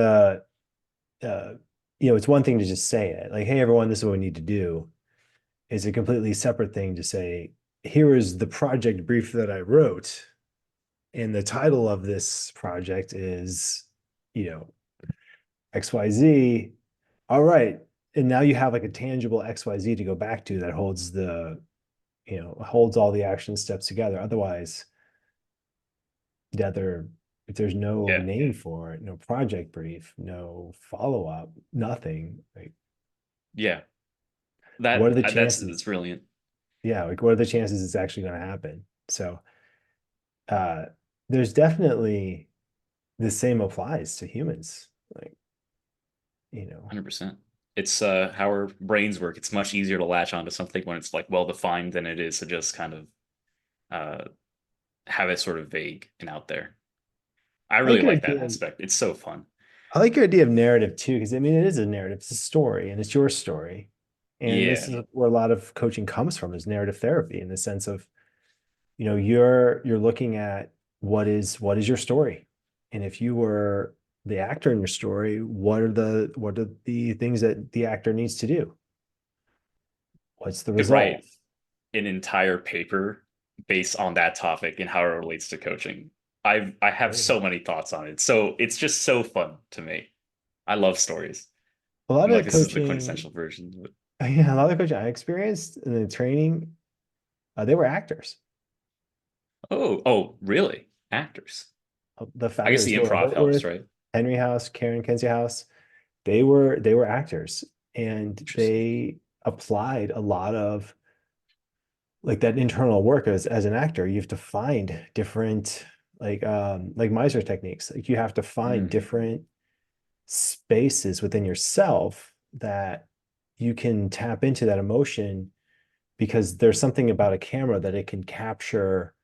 uh it's one thing to just say it. Like, hey everyone, this is what we need to do. It's a completely separate thing to say, here is the project brief that I wrote. And the title of this project is, you know, XYZ. All right. And now you have like a tangible XYZ to go back to that holds all the action steps together. Otherwise, if there's no Yeah, name for it, no project brief, no follow-up, nothing, like yeah. what are the That's chances? brilliant. Yeah, like what are the chances it's actually going to happen? So uh there's definitely the same applies to humans. Like, you know, 100%. It's how our brains work. It's much easier to latch onto something when it's like well defined than it is to just kind of uh, have it sort of vague and out there. I I like really your like that idea. aspect. It's so fun. I like your idea of narrative too, because I mean, it is a narrative. It's a story, and it's your story. And this Yeah, is where a lot of coaching comes from, is narrative therapy, in the sense of, you're looking at what is your story, and if you were the actor in your story, what are the things that the actor needs to do? What's the could result? write an entire paper based on that topic and how it relates to coaching. I have Totally. so many thoughts on it. So it's just so fun to me. I love stories. A lot I'm like of this is the coaching, quintessential version. But yeah, a lot of coaching I experienced in the training, they were actors. oh, really? Actors. The I guess founders, the Laura improv helps, Whitworth, right? Henry House, Karen Kenzie House, they were actors, and Interesting. they applied a lot of like that internal work. As an actor, you have to find different, like Miser techniques. Like, you have to find Mm, different spaces within yourself that you can tap into that emotion, because there's something about a camera that it can capture.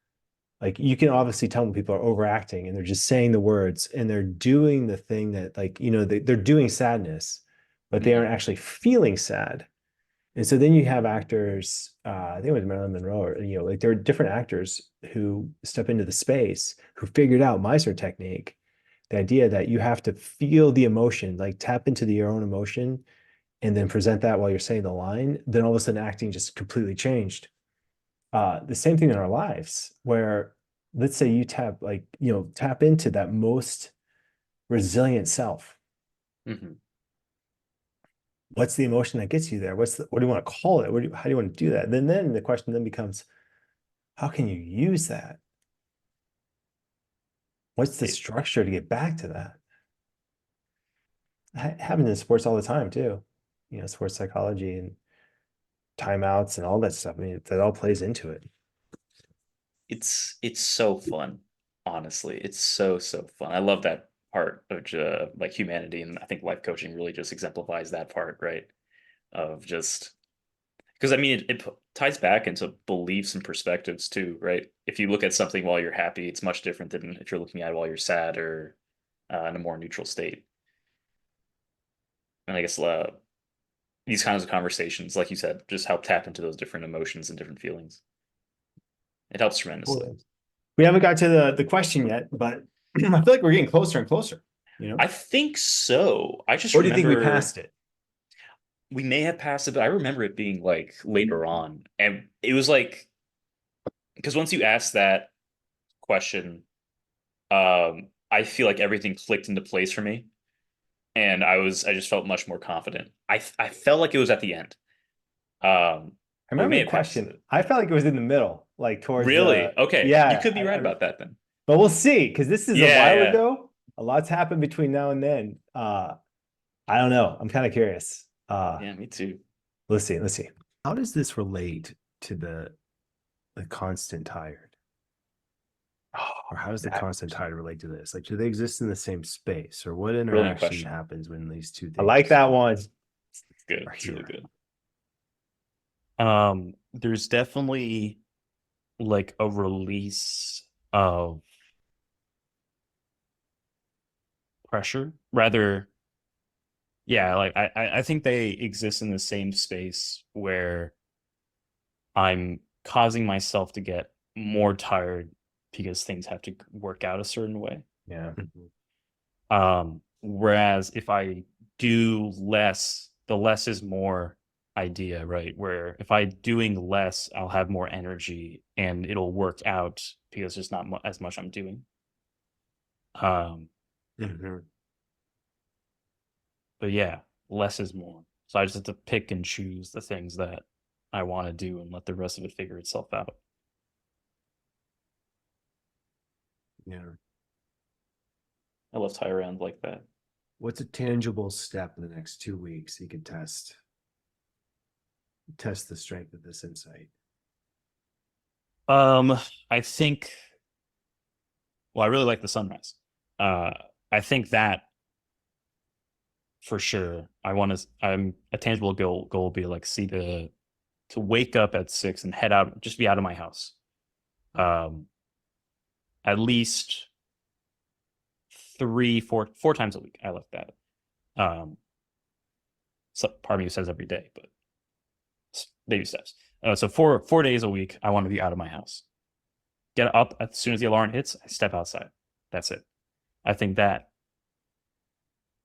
Like, you can obviously tell when people are overacting and they're just saying the words and they're doing the thing that, like, they're doing sadness, but they mm, aren't actually feeling sad. And so then you have actors, I think it was Marilyn Monroe, or, like, there are different actors who step into the space who figured out Meiser technique, the idea that you have to feel the emotion, like tap into your own emotion, and then present that while you're saying the line. Then all of a sudden acting just completely changed. The same thing in our lives, where, let's say you tap into that most resilient self. mhm. What's the emotion that gets you there? What do you want to call it? How do you want to do that? Then the question then becomes, how can you use that? What's the It, structure to get back to that? Happens in sports all the time too. Sports psychology and timeouts and all that stuff. I mean, that all plays into it. it's so fun, honestly. It's so fun. I love that part of like humanity, and I think life coaching really just exemplifies that part, right? Of just because I mean it ties back into beliefs and perspectives too, right? If you look at something while you're happy, it's much different than if you're looking at it while you're sad or in a more neutral state. And I guess these kinds of conversations, like you said, just help tap into those different emotions and different feelings. It helps tremendously. Totally. We haven't got to the question yet, but I feel like we're getting closer and closer, you know? I think so. I just Or do you think we remember passed it? we may have passed it, but I remember it being like later on. And it was like, because once you ask that question, I feel like everything clicked into place for me. And I just felt much more confident. I felt like it was at the end. I But we remember may the have passed question. it. I felt like it was in the middle, like towards the, Really? Okay. You yeah, could be right about that then. but we'll see, because this is a Yeah, while yeah. ago. A lot's happened between now and then. I don't know. I'm kind of curious. Yeah, me too. Let's see. Let's see. How does this relate to the constant tired? Or how does the constant tired relate to this? Like, do they exist in the same space, or what Brilliant interaction question. happens when these two things? I like that one. It's good. Are It's really here? good. There's definitely like a release of pressure. Rather, yeah, like I think they exist in the same space where I'm causing myself to get more tired because things have to work out a certain way. Yeah. Whereas if I do less, the less is more idea, right? Where if I doing less, I'll have more energy and it'll work out because there's not as much I'm doing. Mhm. But yeah, less is more. So I just have to pick and choose the things that I want to do and let the rest of it figure itself out. Yeah. I love tie around like that. What's a tangible step in the next 2 weeks you can test the strength of this insight? I think, well, I really like the sunrise. Uh, I think that for sure. I'm a tangible goal will be like to wake up at 6 and head out, just be out of my house. At least four times a week. I like that. So part of me says every day, but baby steps. So 4 days a week, I want to be out of my house. Get up as soon as the alarm hits, I step outside. That's it. I think that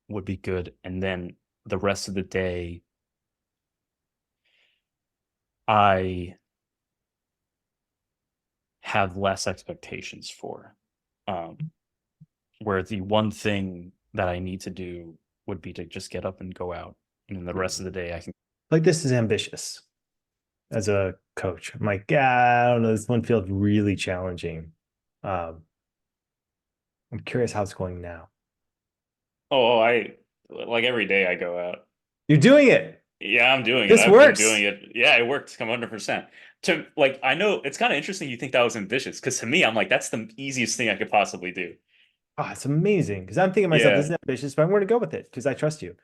would be good. And then the rest of the day, I have less expectations for. Where the one thing that I need to do would be to just get up and go out. And then the rest of the day I can. Like, this is ambitious as a coach. I'm like, yeah, I don't know. This one feels really challenging. I'm curious how it's going now. Oh, I like every day I go out. You're doing it. Yeah, I'm doing it. This I've works. been doing it. Yeah, it worked. Come 100%. To like, I know it's kind of interesting you think that was ambitious because to me, I'm like, that's the easiest thing I could possibly do. Oh, it's amazing. Because I'm thinking to myself, this is Yeah, ambitious, but I'm going to go with it because I trust you.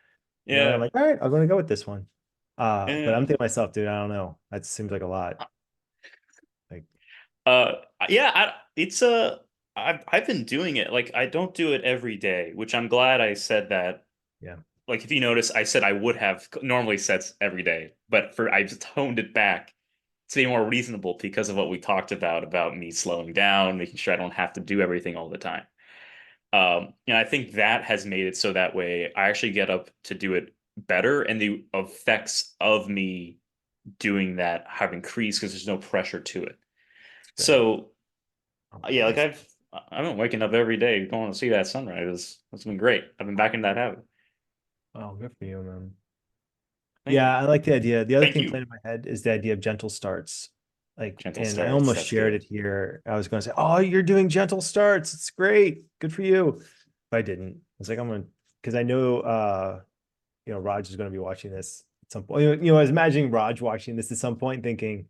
You know, and I'm yeah, like, all right, I'm going to go with this one. But I'm yeah. thinking to myself, dude, I don't know. That seems like a lot. Like, Uh, yeah. It's I've been doing it. Like, I don't do it every day, which I'm glad I said that. yeah. Like, if you notice, I said I would have normally said every day, but I've toned it back to be more reasonable because of what we talked about me slowing down, making sure I don't have to do everything all the time. And I think that has made it so that way I actually get up to do it better, and the effects of me doing that have increased because there's no pressure to it. Great. So yeah, like I've been waking up every day going to see that sunrise. It's been great. I've been back in that habit. Oh, good for you, man. Thank you. Yeah, I like the idea. The other Thank thing you. playing in my head is the idea of gentle starts. Like, Gentle and I starts. almost That's shared good. it here. I was going to say, "Oh, you're doing gentle starts. It's great. Good for you." But I didn't. I was like, I'm going to, because I know, Raj is going to be watching this at some point. I was imagining Raj watching this at some point, thinking,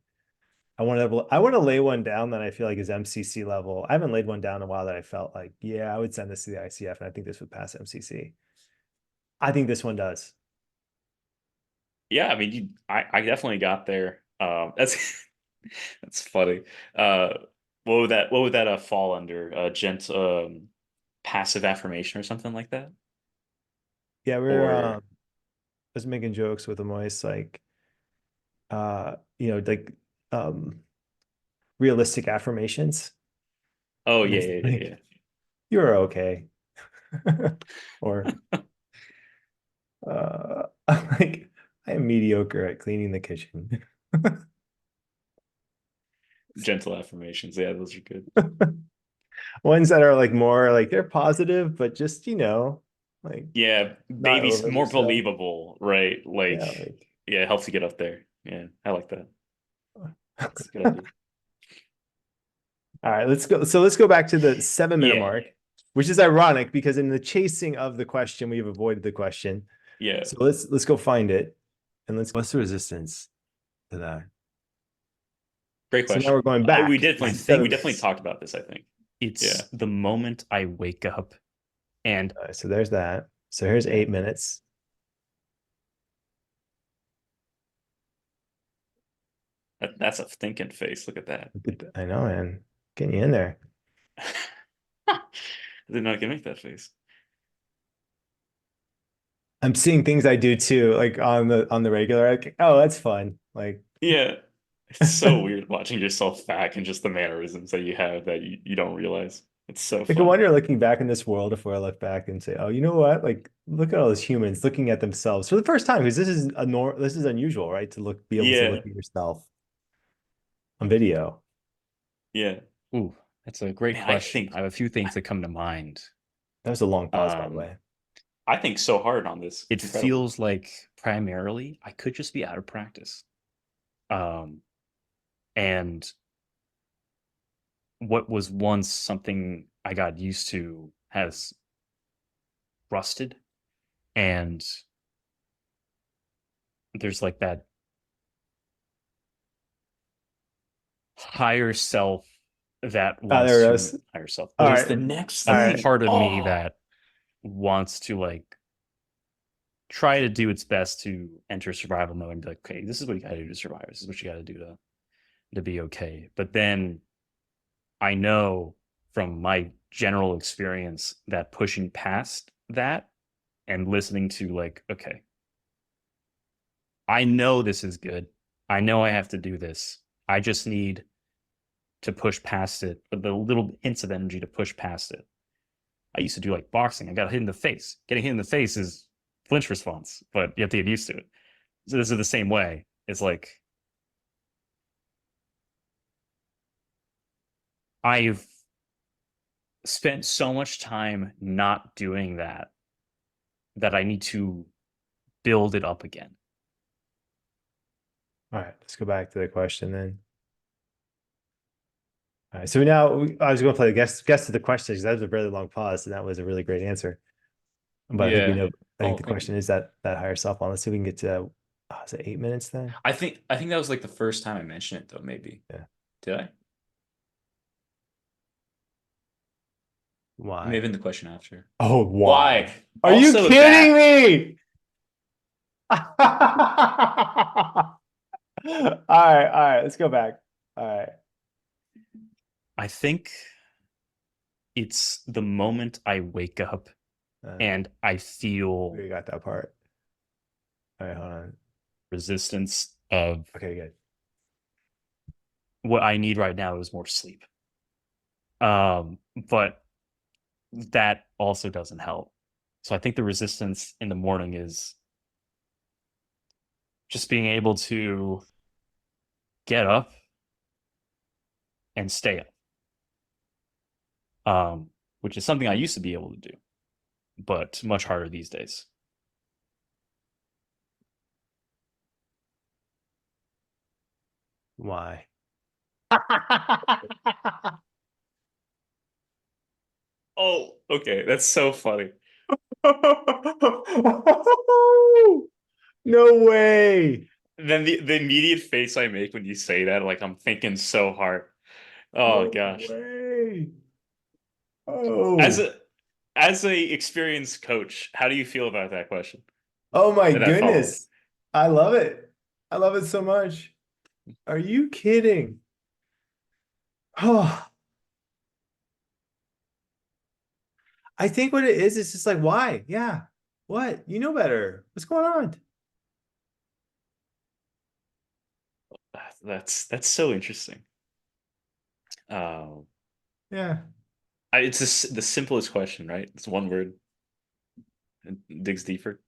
I want to lay one down that I feel like is MCC level. I haven't laid one down in a while that I felt like, yeah, I would send this to the ICF, and I think this would pass MCC. I think this one does. Yeah, I mean, I definitely got there. That's that's funny. What would that fall under? Gent passive affirmation or something like that? Yeah, we're Or was making jokes with him always like, like um realistic affirmations. Oh And yeah, it's yeah, yeah, like, yeah. you're okay. Or like I am mediocre at cleaning the kitchen. Gentle affirmations. Yeah, those are good. Ones that are like more like they're positive, but just like Yeah, not maybe overly more so. believable, right? Yeah, Like, like yeah, it helps you get up there. Yeah, I like that. That's a good idea. all right, let's go. So let's go back to the 7 minute Yeah, mark, which is ironic because in the chasing of the question, we've avoided the question. yeah. So let's go find it. And what's the resistance to that? Great So now we're question. going We back definitely instead we of definitely talked about this, I think. Yeah. It's the moment I wake up and so there's that. So here's yeah, 8 minutes. that's a thinking face. Look at that. I know, man. Getting you in there. I did not make that face. I'm seeing things I do too, like on the regular. Like, oh, that's fun. Like Yeah. It's so weird watching yourself back and just the mannerisms that you have that you don't realize. It's so like I funny. wonder looking back in this world if I look back and say, oh, you know what? Like look at all those humans looking at themselves for the first time, because this is unusual, right? To be able to Yeah. look at yourself on video. Yeah. Ooh, that's a great Man, question. I have a few things that come to mind. That was a long pause, by the Um, way. I think so hard on this. it It's incredible. feels like primarily I could just be out of practice. Um, and what was once something I got used to has rusted. And there's like that higher self that Ah, wants there it to is. higher self. All There's right. the next All A right. thing. part of me Oh, that wants to like try to do its best to enter survival mode and be like, okay, this is what you gotta do to survive. This is what you gotta do to be okay. But then I know from my general experience that pushing past that and listening to like, okay, I know this is good. I know I have to do this. I just need to push past it, the little hints of energy to push past it. I used to do like boxing. I got hit in the face. Getting hit in the face is flinch response, but you have to get used to it. So this is the same way. It's like I've spent so much time not doing that that I need to build it up again. All right. Let's go back to the question then. All right. So now I was going to play the guess to the question because that was a really long pause, and that was a really great answer. But I think we yeah. know. I think Oh, the thank question you. is that higher self on. Let's see if we can get to. Is it 8 minutes then? I think that was like the first time I mentioned it though, maybe. Yeah. Did I? It may have Why? been the question after. Oh, why? Why? Are you Also kidding that. me? All right. Let's go back. All right. I think it's the moment I wake up and I feel We got that part. All right, hold on. resistance of Okay, good. what I need right now is more sleep. But that also doesn't help. So I think the resistance in the morning is just being able to get up and stay up, which is something I used to be able to do, but much harder these days. Why? Oh, okay. That's so funny. No way. Then the immediate face I make when you say that, like I'm thinking so hard. Oh No gosh. way. As Oh. a as a experienced coach, how do you feel about that question? Oh my And that follow up? goodness. I love it. I love it so much. Are you kidding? Oh, I think what it is just like, why? Yeah. What? You know better. What's going on? That's so interesting. Um, Yeah. it's the simplest question, right? It's one word. It digs deeper.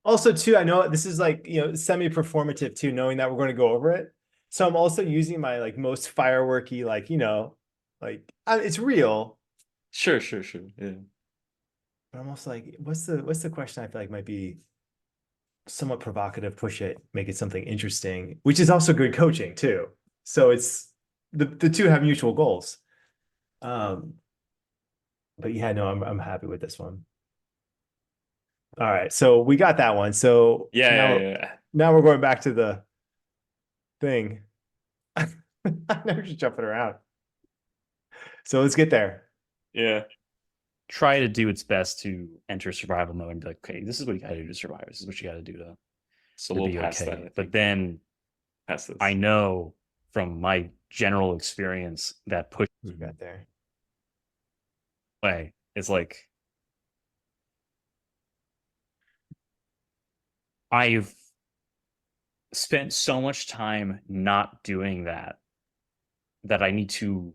Also, too, I know this is like, semi-performative too, knowing that we're going to go over it. So I'm also using my like most fireworky, like, it's real, Sure. Yeah. but I'm also like, what's the question I feel like might be somewhat provocative, push it, make it something interesting, which is also good coaching too. So it's the two have mutual goals. But yeah, no, I'm happy with this one. All right, so we got that one. So Yeah. now we're going back to the thing. I know just jumping around. So let's get there. Yeah. Try to do its best to enter survival mode and be like, okay, this is what you got to do to survive. This is what you got to do So a to little be past that, I okay. think. But then Past this. I know from my general experience that push We got there. away is like I've spent so much time not doing that I need to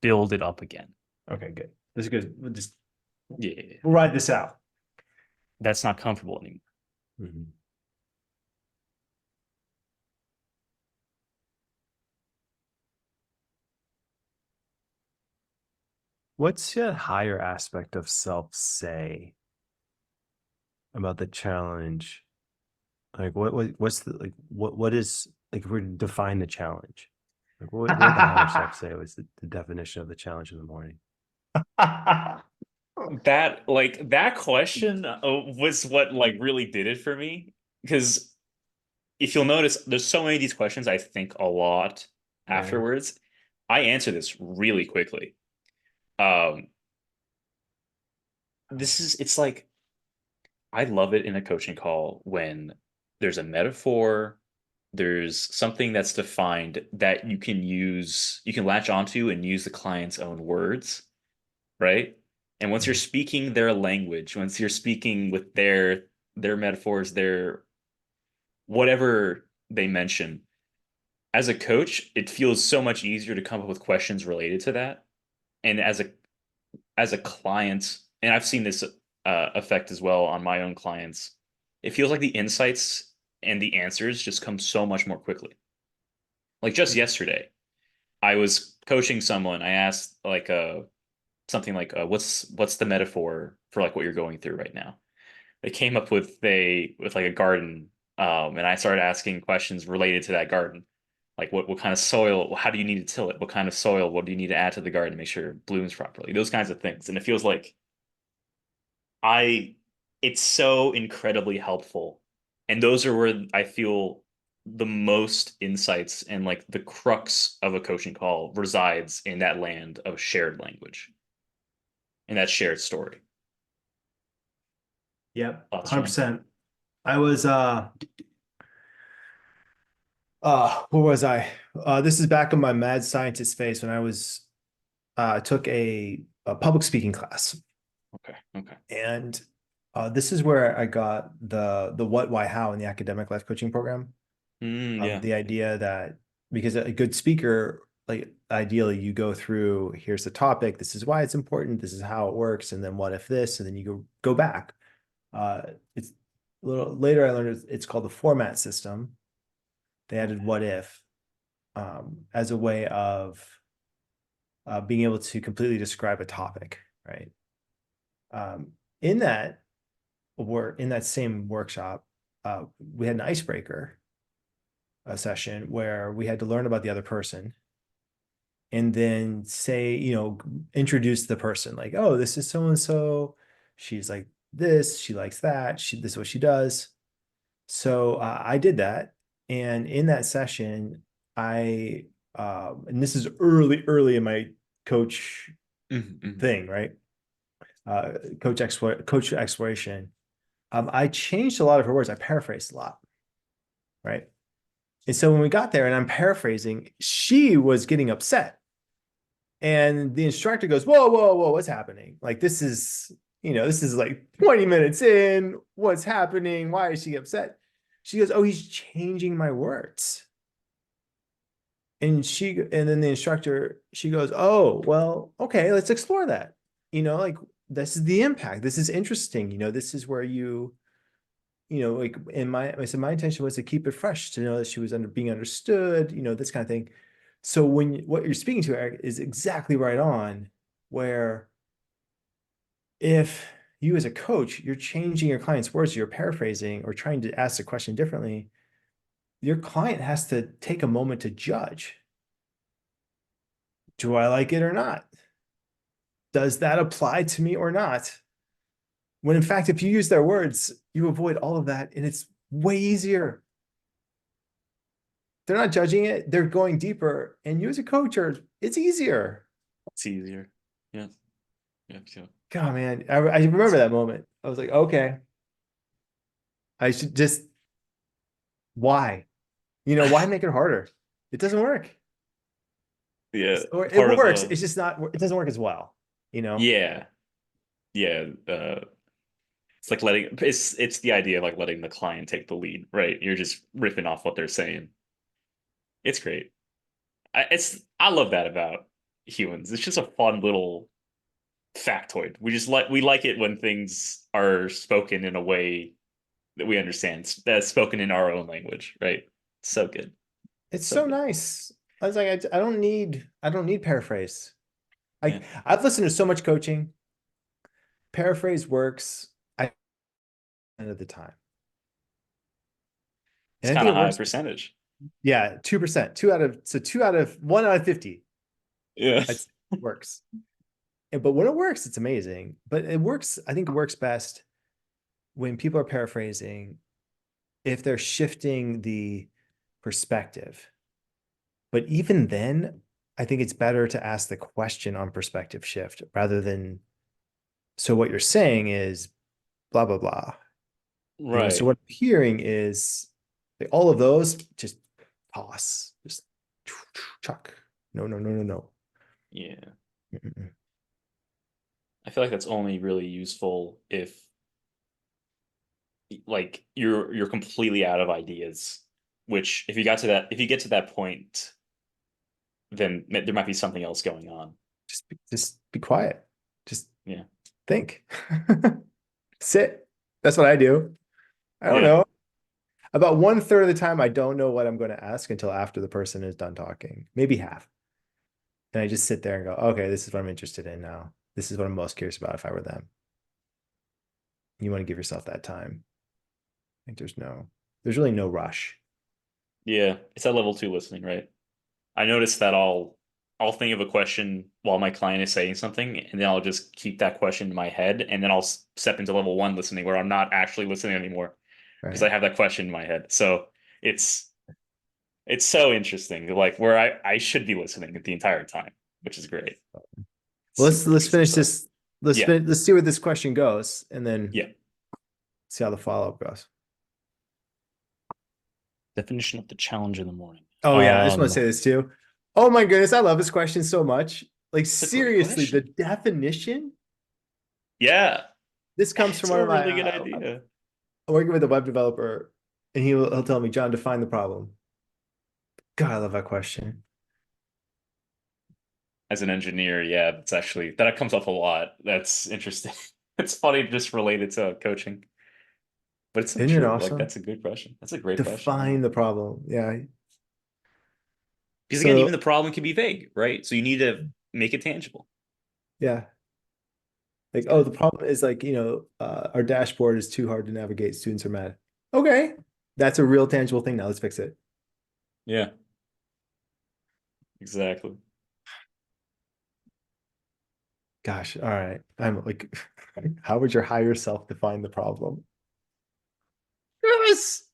build it up again. Okay, good. This is good. We'll Yeah. ride this out. That's not comfortable anymore. Mm-hmm. What's your higher aspect of self say about the challenge? Like what's the like what is like if we're to define the challenge? Like what would the higher self say was the definition of the challenge in the morning? That question was what like really did it for me, because if you'll notice, there's so many of these questions I think a lot Right. afterwards. I answer this really quickly. Um, it's like I love it in a coaching call when there's a metaphor, there's something that's defined that you can latch onto and use the client's own words, right? And once you're Mhm. speaking their language, once you're speaking with their metaphors, their whatever they mention, as a coach, it feels so much easier to come up with questions related to that. And as a client, and I've seen this effect as well on my own clients, it feels like the insights and the answers just come so much more quickly. Like just yesterday, I was coaching someone. I asked like something like what's the metaphor for like what you're going through right now. They came up with like a garden, and I started asking questions related to that garden, like what kind of soil, how do you need to till it, what kind of soil, what do you need to add to the garden to make sure it blooms properly, those kinds of things. And it feels like I it's so incredibly helpful, and those are where I feel the most insights and like the crux of a coaching call resides, in that land of shared language and that shared story. Yep, Thoughts, John? 100%. I was where was I? This is back in my mad scientist phase when I was took a public speaking class. Okay. And this is where I got the what, why, how in the academic life coaching program. Yeah. The idea that because a good speaker, like ideally you go through, here's the topic, this is why it's important, this is how it works, and then what if this, and then you go back. It's a little later I learned it's called the format system. They added what if as a way of being able to completely describe a topic, right? In that in that same workshop, we had an icebreaker session where we had to learn about the other person and then say, introduce the person like, oh, this is so and so. She's like this, she likes that, this is what she does. So I did that. And in that session, and this is early in my coach Mm-hmm. thing, right? Coach exploration. I changed a lot of her words. I paraphrased a lot, right? And so when we got there and I'm paraphrasing, she was getting upset. And the instructor goes, whoa, what's happening? Like, this is like 20 minutes in. What's happening? Why is she upset? She goes, oh, he's changing my words. And then the instructor, she goes, "Oh, well, okay, let's explore that. Like this is the impact. This is interesting. This is where like I said, my intention was to keep it fresh, to know that she was being understood, this kind of thing. So what you're speaking to, Eric, is exactly right on, where if you as a coach, you're changing your client's words, you're paraphrasing or trying to ask the question differently, your client has to take a moment to judge. Do I like it or not? Does that apply to me or not? When in fact, if you use their words, you avoid all of that, and it's way easier. They're not judging it, they're going deeper. And you as a coach it's easier. It's easier. Yeah. Yeah. God, man, I remember that moment. I was like, okay, I should just, why? Why make it harder? It doesn't work. Yeah. Or it works. It's just not, it doesn't work as well, Yeah. Yeah. It's like it's the idea of like letting the client take the lead, right? You're just ripping off what they're saying. It's great. I love that about humans. It's just a fun little factoid. We like it when things are spoken in a way that we understand. That's spoken in our own language, right? So good. It's So so good. nice. I was like, I don't need paraphrase. Yeah. I've listened to so much coaching. Paraphrase works at the time. It's And I kind think of it high works. percentage. Yeah, 2%. 1 out of 50. Yeah. It works. But when it works, it's amazing. But I think it works best when people are paraphrasing, if they're shifting the perspective. But even then, I think it's better to ask the question on perspective shift rather than, so what you're saying is blah, blah, blah. Right. So what I'm hearing is like, all of those just toss, just chuck. No. Yeah. Mm-mm. I feel like that's only really useful if like you're completely out of ideas, which if you get to that point, then there might be something else going on. Just be quiet. Just Yeah. think. Sit. That's what I do. I don't Yeah. know. About 1/3 of the time, I don't know what I'm going to ask until after the person is done talking, maybe half. And I just sit there and go, okay, this is what I'm interested in now. This is what I'm most curious about if I were them. You want to give yourself that time. I think there's really no rush. Yeah. It's that level 2 listening, right? I noticed that I'll think of a question while my client is saying something, and then I'll just keep that question in my head, and then I'll step into level 1 listening, where I'm not actually listening anymore because I Right. have that question in my head. So it's so interesting, like where I should be listening the entire time, which is great. Well, Super let's interesting finish stuff. this. Yeah. Let's see where this question goes, and then Yeah. see how the follow-up goes. Definition of the challenge in the morning. Oh yeah, I just want to say this too. Oh my goodness, I love this question so much. Like It's a great seriously, the question. definition. Yeah. This comes from It's one a of my really good idea. working with a web developer, and he'll tell me, John, define the problem. God, I love that question. As an engineer, yeah, that's actually that comes up a lot. That's interesting. It's funny, just related to coaching, but it's so Isn't it true. Like awesome? that's a good question. That's a great question. Yeah. Define the problem. Yeah. Because again, even So the problem can be vague, right? So you need to make it tangible. yeah, like, It's oh, good. the problem is like, our dashboard is too hard to navigate. Students are mad. Okay, that's a real tangible thing. Now let's fix it. Yeah, exactly. Gosh, all right. I'm like, how would your higher self define the problem? Yes.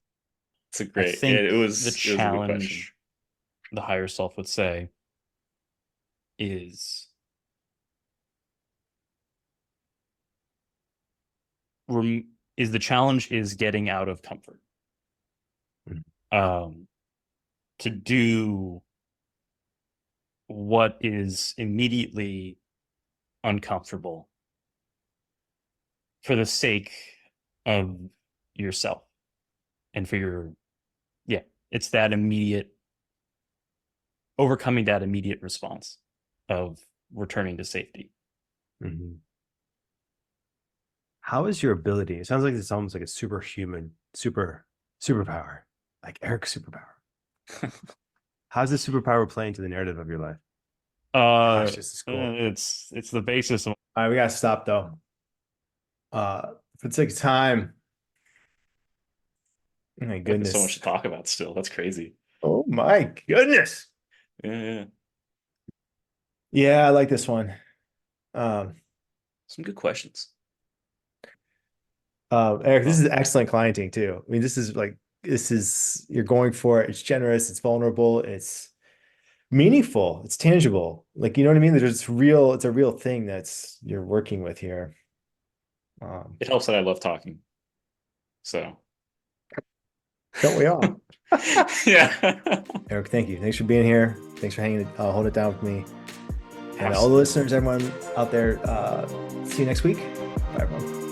It's a I great. think the It was a good question. challenge the higher self would say is the challenge is getting out of comfort. To do what is immediately uncomfortable for the sake of yourself and for your, yeah, it's that immediate overcoming that immediate response of returning to safety. Mm-hmm. How is your ability? It sounds like it's almost like a superpower, like Eric's superpower. How's this superpower play into the narrative of your life? Gosh, this is cool. It's the basis of. All right, we gotta stop though. For the sake of time. Oh my goodness. So much to talk about still. That's crazy. Oh my goodness. Yeah. Yeah, I like this one. Some good questions. Eric, this is excellent clienting too. I mean, this is you're going for it. It's generous, it's vulnerable, it's meaningful, it's tangible. Like, you know what I mean? It's a real thing that's you're working with here. It helps that I love talking. So don't we all? Yeah. Eric, thank you. Thanks for being here. Thanks for holding it down with me. And all the listeners, everyone out there, see you next week. Bye, everyone.